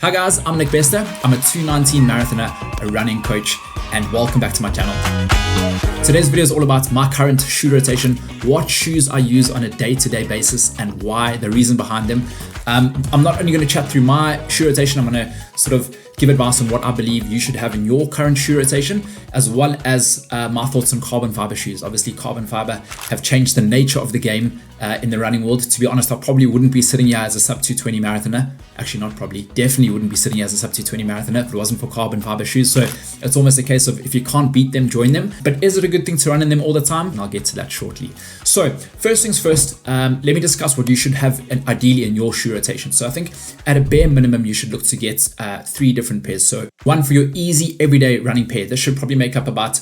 Hi guys, I'm Nick Bester. I'm a 219 marathoner, a running coach, and welcome back to my channel. Today's video is all about my current shoe rotation, what shoes I use on a day-to-day basis, and why, the reason behind them. I'm not only going to chat through my shoe rotation, I'm going to sort of give advice on what I believe you should have in your current shoe rotation, as well as my thoughts on carbon fiber shoes. Obviously, carbon fiber have changed the nature of the game in the running world. To be honest, I probably wouldn't be sitting here as a sub 220 marathoner. Actually, not probably, definitely wouldn't be sitting here as a sub 220 marathoner if it wasn't for carbon fiber shoes. So it's almost a case of if you can't beat them, join them. But is it a good thing to run in them all the time? And I'll get to that shortly. So first things first, let me discuss what you should have ideally in your shoe rotation. So I think at a bare minimum, you should look to get 3 different pairs. So one for your easy everyday running pair. This should probably make up about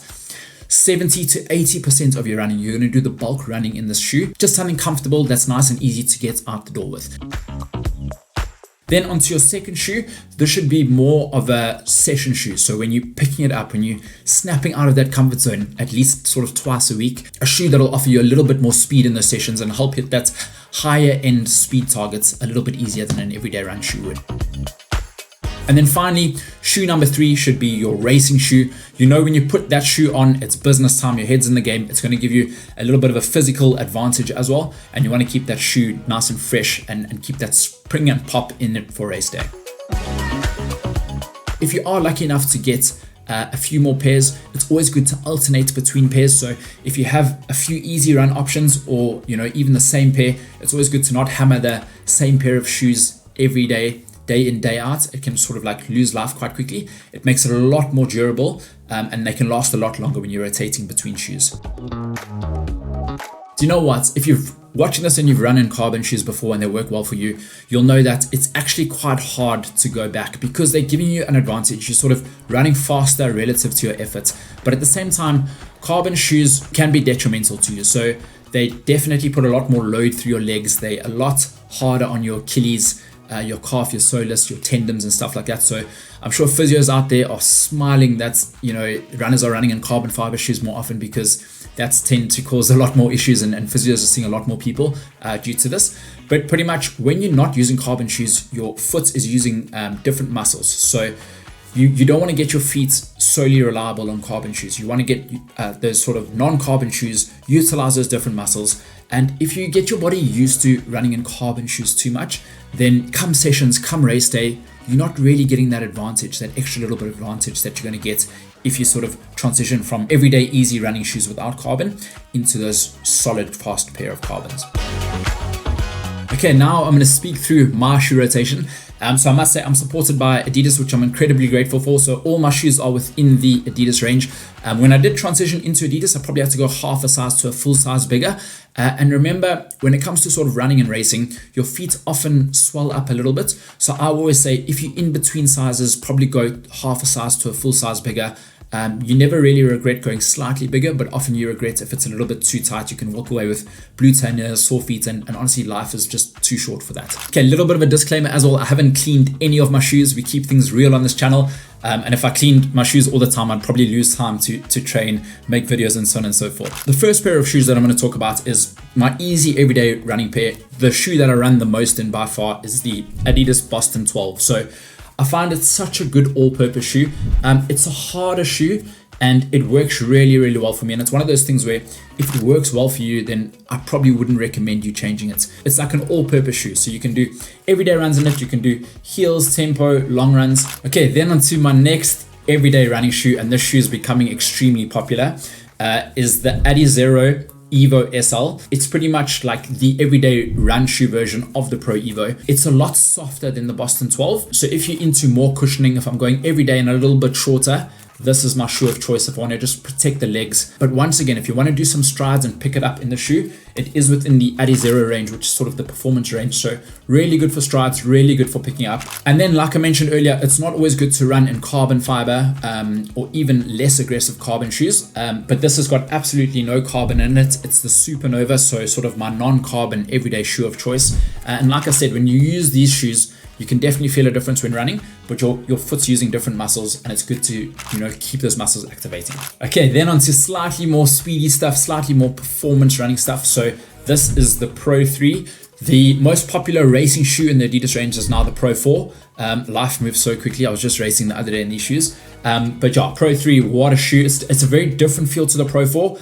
70 to 80% of your running. You're going to do the bulk running in this shoe. Just something comfortable that's nice and easy to get out the door with. Then onto your second shoe, this should be more of a session shoe. So when you're picking it up, when you're snapping out of that comfort zone, at least sort of twice a week, a shoe that'll offer you a little bit more speed in those sessions and help hit that higher end speed targets a little bit easier than an everyday run shoe would. And then finally, shoe number 3 should be your racing shoe. You know, when you put that shoe on, it's business time, your head's in the game. It's going to give you a little bit of a physical advantage as well. And you want to keep that shoe nice and fresh and keep that spring and pop in it for race day. If you are lucky enough to get a few more pairs, it's always good to alternate between pairs. So if you have a few easy run options or, you know, even the same pair, it's always good to not hammer the same pair of shoes every day in, day out. It can sort of like lose life quite quickly. It makes it a lot more durable and they can last a lot longer when you're rotating between shoes. Do you know what? If you're watching this and you've run in carbon shoes before and they work well for you, you'll know that it's actually quite hard to go back because they're giving you an advantage. You're sort of running faster relative to your effort. But at the same time, carbon shoes can be detrimental to you. So they definitely put a lot more load through your legs. They're a lot harder on your Achilles, your calf, your soleus, your tendons and stuff like that. So I'm sure physios out there are smiling that, you know, runners are running in carbon fiber shoes more often because that's tend to cause a lot more issues and physios are seeing a lot more people due to this. But pretty much when you're not using carbon shoes, your foot is using different muscles. So you don't want to get your feet solely reliable on carbon shoes. You want to get those sort of non-carbon shoes, utilize those different muscles. And if you get your body used to running in carbon shoes too much, then come sessions, come race day, you're not really getting that advantage, that extra little bit of advantage that you're going to get if you sort of transition from everyday easy running shoes without carbon into those solid fast pair of carbons. Okay, now I'm going to speak through my shoe rotation. So I must say I'm supported by Adidas, which I'm incredibly grateful for. So all my shoes are within the Adidas range. When I did transition into Adidas, I probably had to go half a size to a full size bigger. And remember, when it comes to sort of running and racing, your feet often swell up a little bit. So I always say if you're in between sizes, probably go half a size to a full size bigger. You never really regret going slightly bigger, but often you regret if it's a little bit too tight. You can walk away with blue tanners, sore feet, and honestly, life is just too short for that. Okay, a little bit of a disclaimer as well. I haven't cleaned any of my shoes. We keep things real on this channel. And if I cleaned my shoes all the time, I'd probably lose time to train, make videos, and so on and so forth. The first pair of shoes that I'm going to talk about is my easy everyday running pair. The shoe that I run the most in by far is the Adidas Boston 12. So I find it such a good all-purpose shoe. It's a harder shoe and it works really, really well for me. And it's one of those things where if it works well for you, then I probably wouldn't recommend you changing it. It's like an all-purpose shoe. So you can do everyday runs in it. You can do heels, tempo, long runs. Okay, then onto my next everyday running shoe. And this shoe is becoming extremely popular, is the PRO EVO SL. It's pretty much like the everyday run shoe version of the PRO EVO. It's a lot softer than the Boston 12. So if you're into more cushioning, if I'm going every day and a little bit shorter, this is my shoe of choice if I want to just protect the legs. But once again, if you want to do some strides and pick it up in the shoe, it is within the Adizero range, which is sort of the performance range. So really good for strides, really good for picking up. And then like I mentioned earlier, it's not always good to run in carbon fiber or even less aggressive carbon shoes. But this has got absolutely no carbon in it. It's the Supernova, so sort of my non-carbon everyday shoe of choice. And like I said, when you use these shoes, you can definitely feel a difference when running, but your foot's using different muscles and it's good to, you know, keep those muscles activating. Okay, then onto slightly more speedy stuff, slightly more performance running stuff. So this is the Pro 3. The most popular racing shoe in the Adidas range is now the Pro 4. Life moves so quickly. I was just racing the other day in these shoes. But yeah, Pro 3, what a shoe. It's a very different feel to the Pro 4.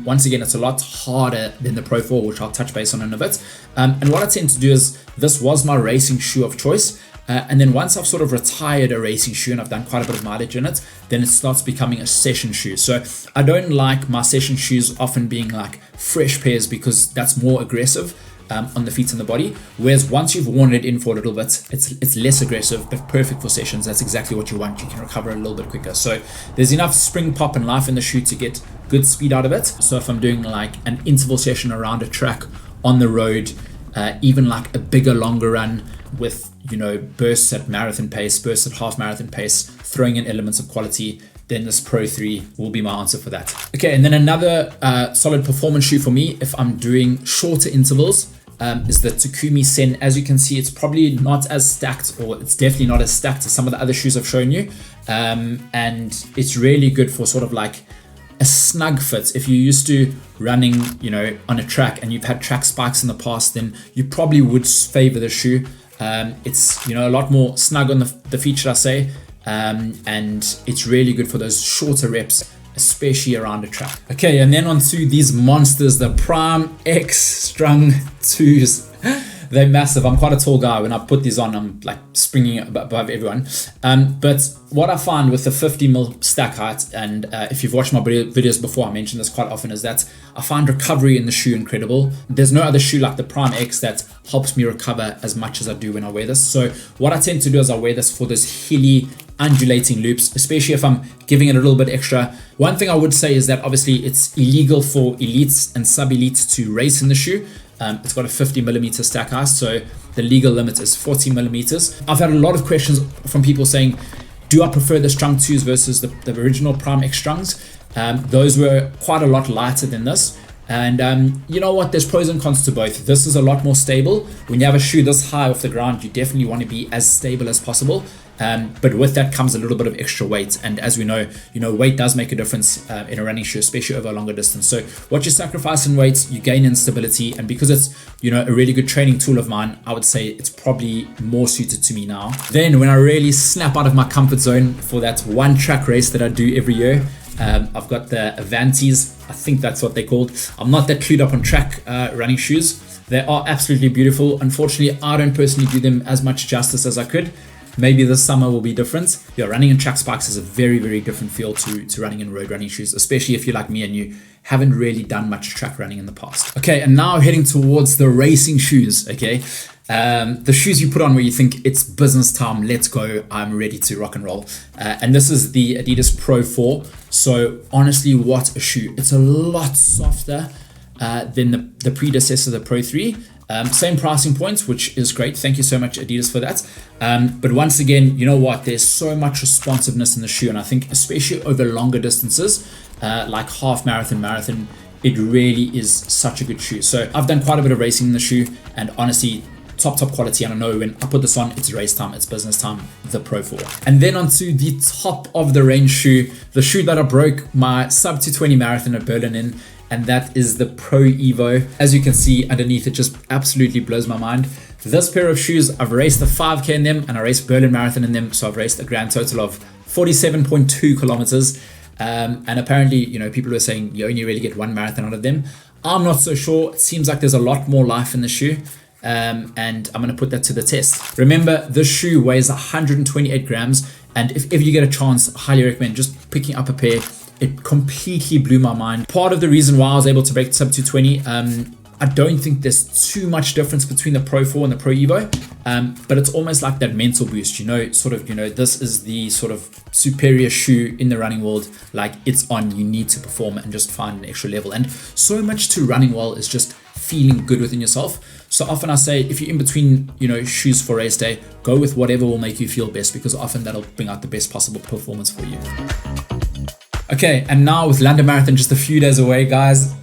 Once again, it's a lot harder than the Pro 4, which I'll touch base on in a bit. And what I tend to do is, this was my racing shoe of choice. And then once I've sort of retired a racing shoe and I've done quite a bit of mileage in it, then it starts becoming a session shoe. So I don't like my session shoes often being like fresh pairs, because that's more aggressive on the feet and the body. Whereas once you've worn it in for a little bit, it's less aggressive, but perfect for sessions. That's exactly what you want. You can recover a little bit quicker. So there's enough spring pop and life in the shoe to get good speed out of it. So if I'm doing like an interval session around a track on the road, even like a bigger, longer run with, bursts at marathon pace, bursts at half marathon pace, throwing in elements of quality, then this Pro 3 will be my answer for that. Okay, and then another solid performance shoe for me, if I'm doing shorter intervals, is the Takumi Sen. As you can see, it's probably not as stacked, or it's definitely not as stacked as some of the other shoes I've shown you. And it's really good for sort of like a snug fit. If you're used to running, on a track and you've had track spikes in the past, then you probably would favor the shoe. It's, a lot more snug on the feet, should I say. And it's really good for those shorter reps, especially around a track. Okay, and then on to these monsters, the Prime X Strung 2s. They're massive. I'm quite a tall guy. When I put these on, I'm like springing above everyone. But what I find with the 50mm stack height, and if you've watched my videos before, I mention this quite often, is that I find recovery in the shoe incredible. There's no other shoe like the Prime X that helps me recover as much as I do when I wear this. So what I tend to do is I wear this for those hilly, undulating loops, especially if I'm giving it a little bit extra. One thing I would say is that obviously it's illegal for elites and sub-elites to race in the shoe. It's got a 50mm stack height, so the legal limit is 40mm. I've had a lot of questions from people saying, do I prefer the Strung 2s versus the original Prime X Strungs? Those were quite a lot lighter than this. And you know what, there's pros and cons to both. This is a lot more stable. When you have a shoe this high off the ground, you definitely want to be as stable as possible. But with that comes a little bit of extra weight. And as we know, weight does make a difference in a running shoe, especially over a longer distance. So what you sacrifice in weight, you gain in stability. And because it's, a really good training tool of mine, I would say it's probably more suited to me now. Then when I really snap out of my comfort zone for that one track race that I do every year, I've got the Avantis. I think that's what they're called. I'm not that clued up on track running shoes. They are absolutely beautiful. Unfortunately, I don't personally do them as much justice as I could. Maybe this summer will be different. Yeah, running in track spikes is a very, very different feel to running in road running shoes, especially if you're like me and you haven't really done much track running in the past. Okay, and now heading towards the racing shoes, okay? The shoes you put on where you think it's business time, let's go, I'm ready to rock and roll. And this is the Adidas Pro 4. So honestly, what a shoe. It's a lot softer than the predecessor, the Pro 3. Same pricing points, which is great. Thank you so much, Adidas, for that. But once again, you know what? There's so much responsiveness in the shoe. And I think especially over longer distances, like half marathon, it really is such a good shoe. So I've done quite a bit of racing in the shoe, and honestly, top quality. And I know when I put this on, it's race time, it's business time, the Pro 4. And then onto the top of the range shoe, the shoe that I broke my sub 220 marathon at Berlin in, and that is the Pro EVO. As you can see underneath, it just absolutely blows my mind. This pair of shoes, I've raced the 5K in them and I raced Berlin Marathon in them. So I've raced a grand total of 47.2 kilometers. And apparently, people are saying you only really get one marathon out of them. I'm not so sure. It seems like there's a lot more life in the shoe. And I'm going to put that to the test. Remember, this shoe weighs 128 grams. And if you get a chance, I highly recommend just picking up a pair. It completely blew my mind. Part of the reason why I was able to break sub 220, I don't think there's too much difference between the Pro 4 and the Pro EVO, but it's almost like that mental boost, this is the sort of superior shoe in the running world. Like, it's on, you need to perform and just find an extra level. And so much to running well is just feeling good within yourself. So often I say, if you're in between, shoes for race day, go with whatever will make you feel best, because often that'll bring out the best possible performance for you. Okay, and now with London Marathon just a few days away, guys,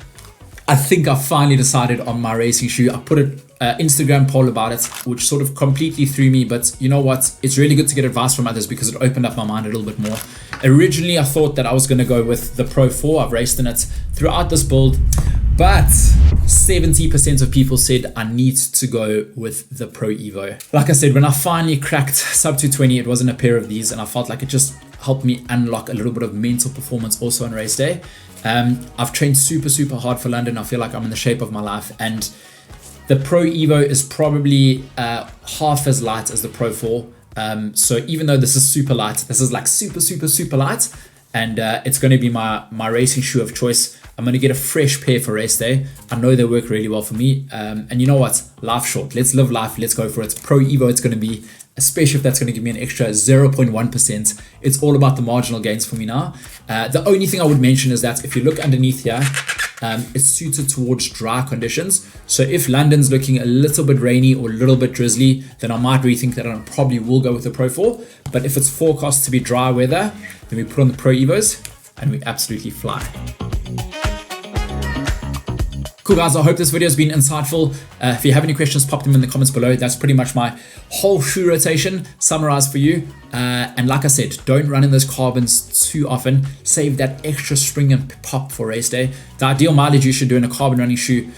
I think I finally decided on my racing shoe. I put an Instagram poll about it, which sort of completely threw me, but you know what? It's really good to get advice from others because it opened up my mind a little bit more. Originally, I thought that I was going to go with the Pro 4. I've raced in it throughout this build. But 70% of people said I need to go with the Pro Evo. Like I said, when I finally cracked sub 220, it wasn't a pair of these, and I felt like it just helped me unlock a little bit of mental performance also on race day. I've trained super hard for London. I feel like I'm in the shape of my life, and the Pro Evo is probably half as light as the Pro 4. So even though this is super light, this is like super light, and it's going to be my racing shoe of choice. I'm going to get a fresh pair for race day. I know they work really well for me. And you know what? Life short. Let's live life. Let's go for it. Pro Evo, it's going to be, especially if that's going to give me an extra 0.1%. It's all about the marginal gains for me now. The only thing I would mention is that if you look underneath here, it's suited towards dry conditions. So if London's looking a little bit rainy or a little bit drizzly, then I might rethink that, and I probably will go with the Pro 4. But if it's forecast to be dry weather, then we put on the Pro Evos and we absolutely fly. Cool guys, I hope this video has been insightful. If you have any questions, pop them in the comments below. That's pretty much my whole shoe rotation summarized for you. And like I said, don't run in those carbons too often. Save that extra spring and pop for race day. The ideal mileage you should do in a carbon running shoe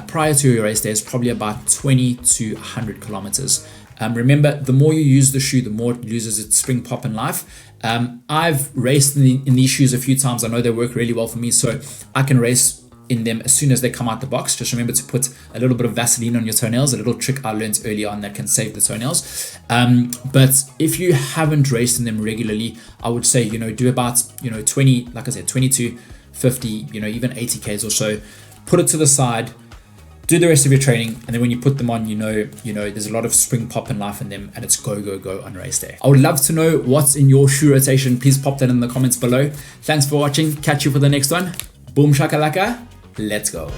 prior to your race day is probably about 20 to 100 kilometers. Remember, the more you use the shoe, the more it loses its spring pop in life. I've raced in these shoes a few times. I know they work really well for me, so I can race in them as soon as they come out the box. Just remember to put a little bit of Vaseline on your toenails, a little trick I learned earlier on that can save the toenails. But if you haven't raced in them regularly, I would say, do about, 20, like I said, 20 to 50, even 80 Ks or so. Put it to the side, do the rest of your training, and then when you put them on, there's a lot of spring pop in life in them, and it's go on race day. I would love to know what's in your shoe rotation. Please pop that in the comments below. Thanks for watching. Catch you for the next one. Boom shakalaka. Let's go.